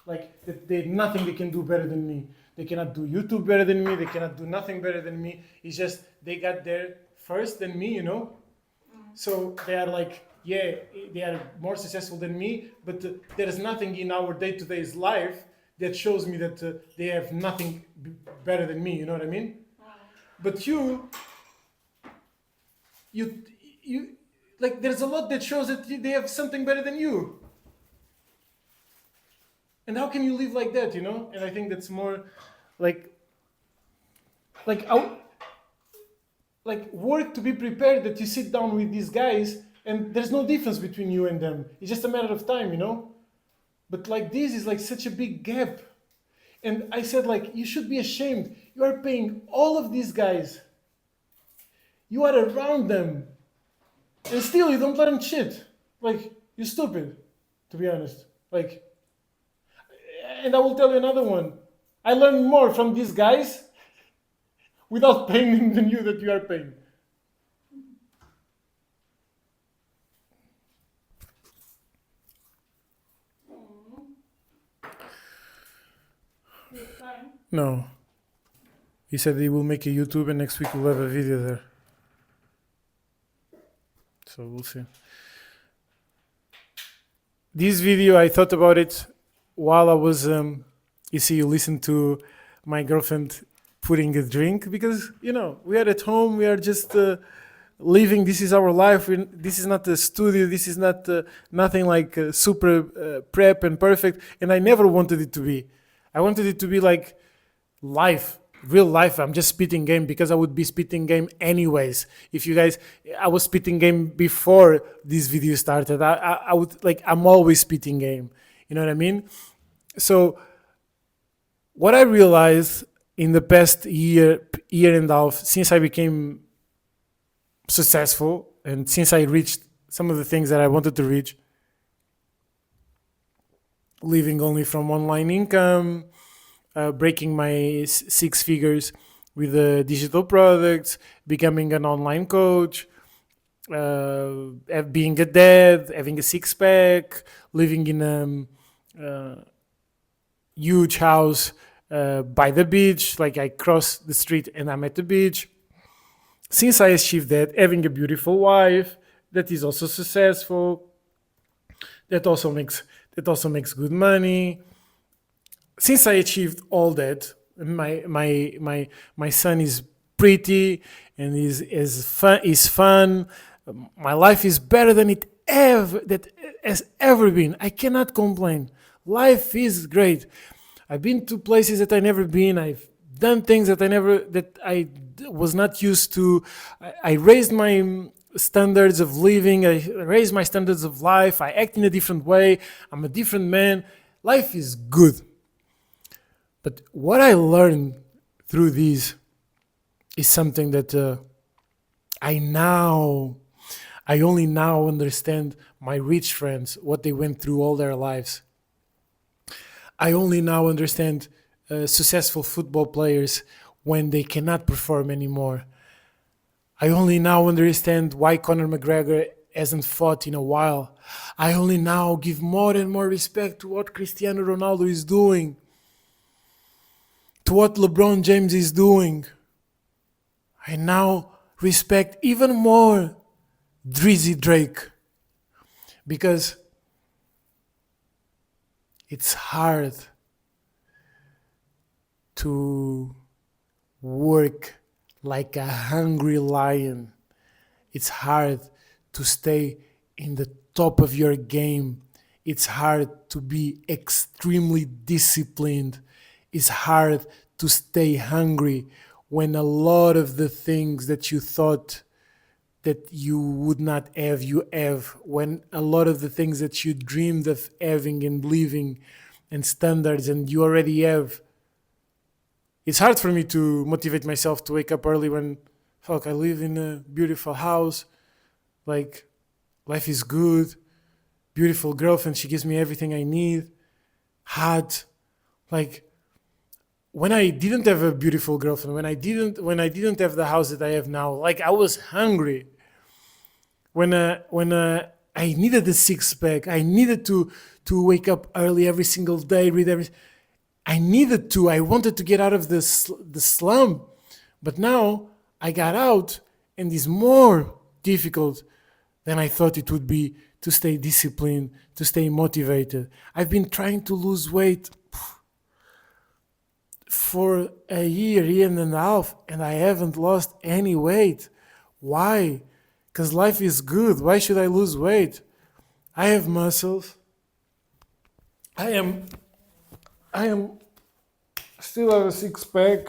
like that they nothing they can do better than me. They cannot do YouTube better than me. They cannot do nothing better than me. It's just they got there first than me, you know. So they are like, yeah, they are more successful than me. But there is nothing in our day-to-day life that shows me that they have nothing better than me. You know what I mean? But you like there's a lot that shows that they have something better than you. And how can you live like that, you know? And I think that's more like out, like work to be prepared that you sit down with these guys and there's no difference between you and them. It's just a matter of time, you know? But like this is like such a big gap. And I said like you should be ashamed. You are paying all of these guys. You are around them. And still you don't learn shit. Like you're stupid, to be honest. Like, and I will tell you another one. I learned more from these guys without paying than you that you are paying. No. He said he will make a YouTube and next week we'll have a video there. So we'll see. This video, I thought about it while I was, you see, you listen to my girlfriend putting a drink because, you know, we are at home, we are just living, this is our life, this is not a studio, this is not nothing like super prep and perfect, and I never wanted it to be. I wanted it to be like life, real life. I'm just spitting game because I would be spitting game anyways. If you guys, I was spitting game before this video started. I would like, I'm always spitting game. You know what I mean? So what I realized in the past year and a half, since I became successful and since I reached some of the things that I wanted to reach, living only from online income, breaking my six figures with digital products, becoming an online coach, being a dad, having a six pack, living in a huge house by the beach. Like I cross the street and I'm at the beach. Since I achieved that, having a beautiful wife that is also successful, that also makes good money. Since I achieved all that, my son is pretty and is fun. My life is better than it has ever been. I cannot complain. Life is great. I've been to places that I never been. I've done things that I was not used to. I raised my standards of living. I raised my standards of life. I act in a different way. I'm a different man. Life is good. But what I learned through these is something that I only now understand my rich friends, what they went through all their lives. I only now understand successful football players when they cannot perform anymore. I only now understand why Conor McGregor hasn't fought in a while. I only now give more and more respect to what Cristiano Ronaldo is doing, to what LeBron James is doing. I now respect even more Drizzy Drake because it's hard to work like a hungry lion. It's hard to stay in the top of your game. It's hard to be extremely disciplined. It's hard to stay hungry when a lot of the things that you thought that you would not have, you have. When a lot of the things that you dreamed of having and living and standards and you already have. It's hard for me to motivate myself to wake up early when, fuck, I live in a beautiful house. Like, life is good. Beautiful girlfriend, she gives me everything I need. Hot. Like, when I didn't have a beautiful girlfriend, when I didn't have the house that I have now, like I was hungry. When I I needed the six pack. I needed to wake up early every single day, read every. I needed to. I wanted to get out of the slump, but now I got out, and it's more difficult than I thought it would be to stay disciplined, to stay motivated. I've been trying to lose weight for a year and a half, and I haven't lost any weight. Why? Because life is good. Why should I lose weight? I have muscles. I am I am still have a six pack.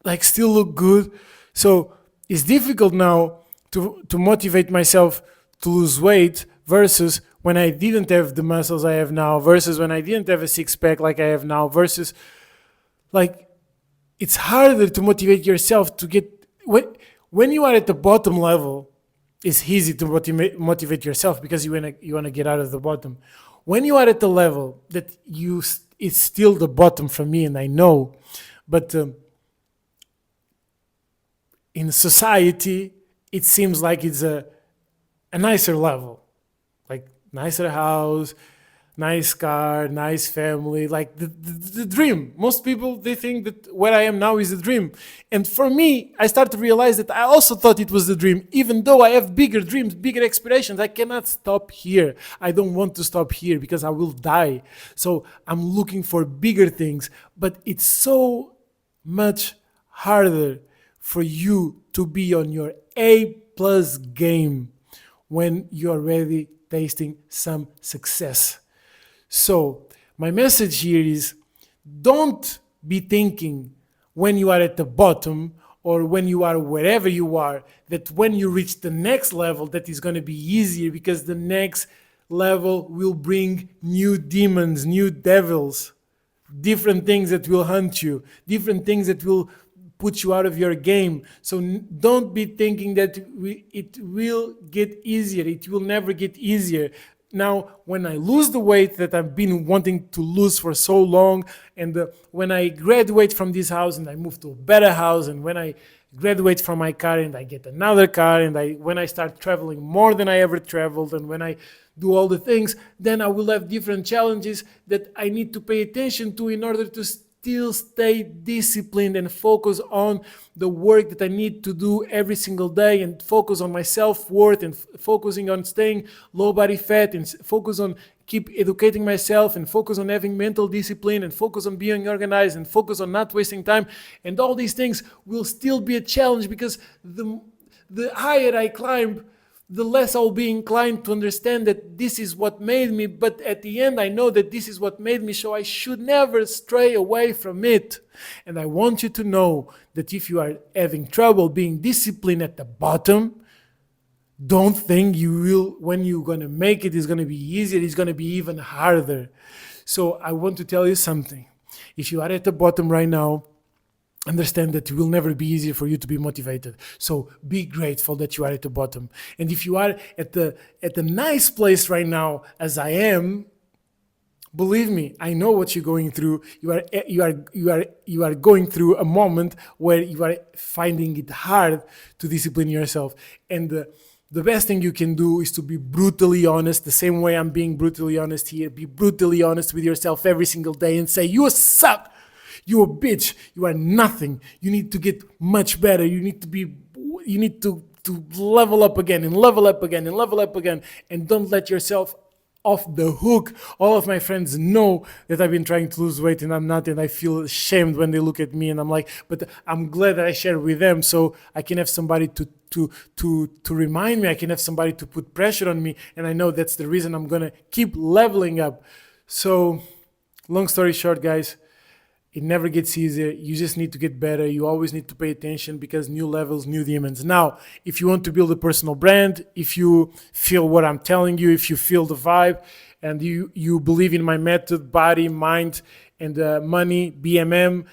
Like still look good. So it's difficult now to motivate myself to lose weight versus when I didn't have the muscles I have now, versus when I didn't have a six pack like I have now, versus like it's harder to motivate yourself to get when you are at the bottom level. It's easy to motivate yourself because you wanna get out of the bottom. When you are at the level that it's still the bottom for me, and I know, but in society it seems like it's a nicer level, like nicer house, nice car, nice family, like the dream. Most people, they think that where I am now is the dream. And for me, I start to realize that I also thought it was the dream, even though I have bigger dreams, bigger aspirations. I cannot stop here. I don't want to stop here because I will die. So I'm looking for bigger things, but it's so much harder for you to be on your A plus game when you're already tasting some success. So, my message here is don't be thinking when you are at the bottom or when you are wherever you are that when you reach the next level that is going to be easier, because the next level will bring new demons, new devils, different things that will hunt you, different things that will put you out of your game. So don't be thinking that it will get easier. It will never get easier. Now, when I lose the weight that I've been wanting to lose for so long, and when I graduate from this house and I move to a better house, and when I graduate from my car and I get another car, and when I start traveling more than I ever traveled, and when I do all the things, then I will have different challenges that I need to pay attention to in order to still stay disciplined and focus on the work that I need to do every single day, and focus on my self-worth, and focusing on staying low body fat, and focus on keep educating myself, and focus on having mental discipline, and focus on being organized, and focus on not wasting time. And all these things will still be a challenge, because the higher I climb, the less I'll be inclined to understand that this is what made me. But at the end, I know that this is what made me, so I should never stray away from it. And I want you to know that if you are having trouble being disciplined at the bottom, don't think you will, when you're going to make it, it's going to be easier. It's going to be even harder. So I want to tell you something. If you are at the bottom right now, understand that it will never be easy for you to be motivated. So be grateful that you are at the bottom. And if you are at the nice place right now, as I am, believe me, I know what you're going through. You are going through a moment where you are finding it hard to discipline yourself. And the best thing you can do is to be brutally honest, the same way I'm being brutally honest here. Be brutally honest with yourself every single day and say, you suck. You're a bitch. You are nothing. You need to get much better. You need to level up again and level up again and level up again. And don't let yourself off the hook. All of my friends know that I've been trying to lose weight and I'm not, and I feel ashamed when they look at me, and I'm like, but I'm glad that I share with them so I can have somebody to remind me. I can have somebody to put pressure on me, and I know that's the reason I'm gonna keep leveling up. So, long story short, guys, it never gets easier. You just need to get better. You always need to pay attention, because new levels, new demons. Now, if you want to build a personal brand, if you feel what I'm telling you, if you feel the vibe, and you believe in my method, body, mind, and money, BMM,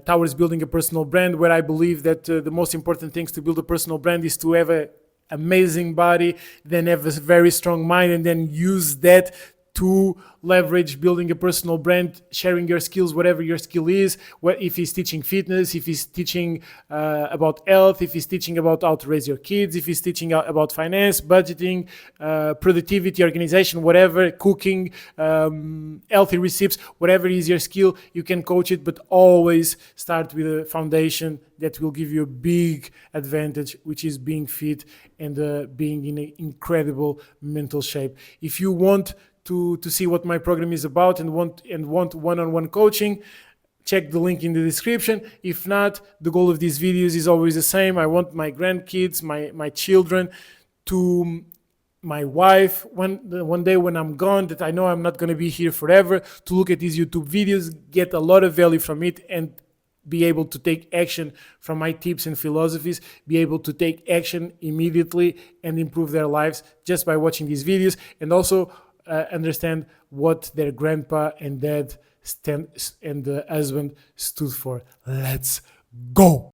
towards building a personal brand, where I believe that the most important things to build a personal brand is to have an amazing body, then have a very strong mind, and then use that to leverage building a personal brand, sharing your skills, whatever your skill is. If he's teaching fitness, if he's teaching about health, if he's teaching about how to raise your kids, if he's teaching about finance, budgeting, productivity, organization, whatever, cooking, healthy recipes, whatever is your skill, you can coach it, but always start with a foundation that will give you a big advantage, which is being fit and being in an incredible mental shape. If you want to see what my program is about and want one-on-one coaching, check the link in the description. If not, the goal of these videos is always the same. I want my grandkids, my children, to my wife, one day when I'm gone, that I know I'm not going to be here forever, to look at these YouTube videos, get a lot of value from it, and be able to take action from my tips and philosophies, be able to take action immediately and improve their lives just by watching these videos, and also understand what their grandpa and dad and the husband stood for. Let's go!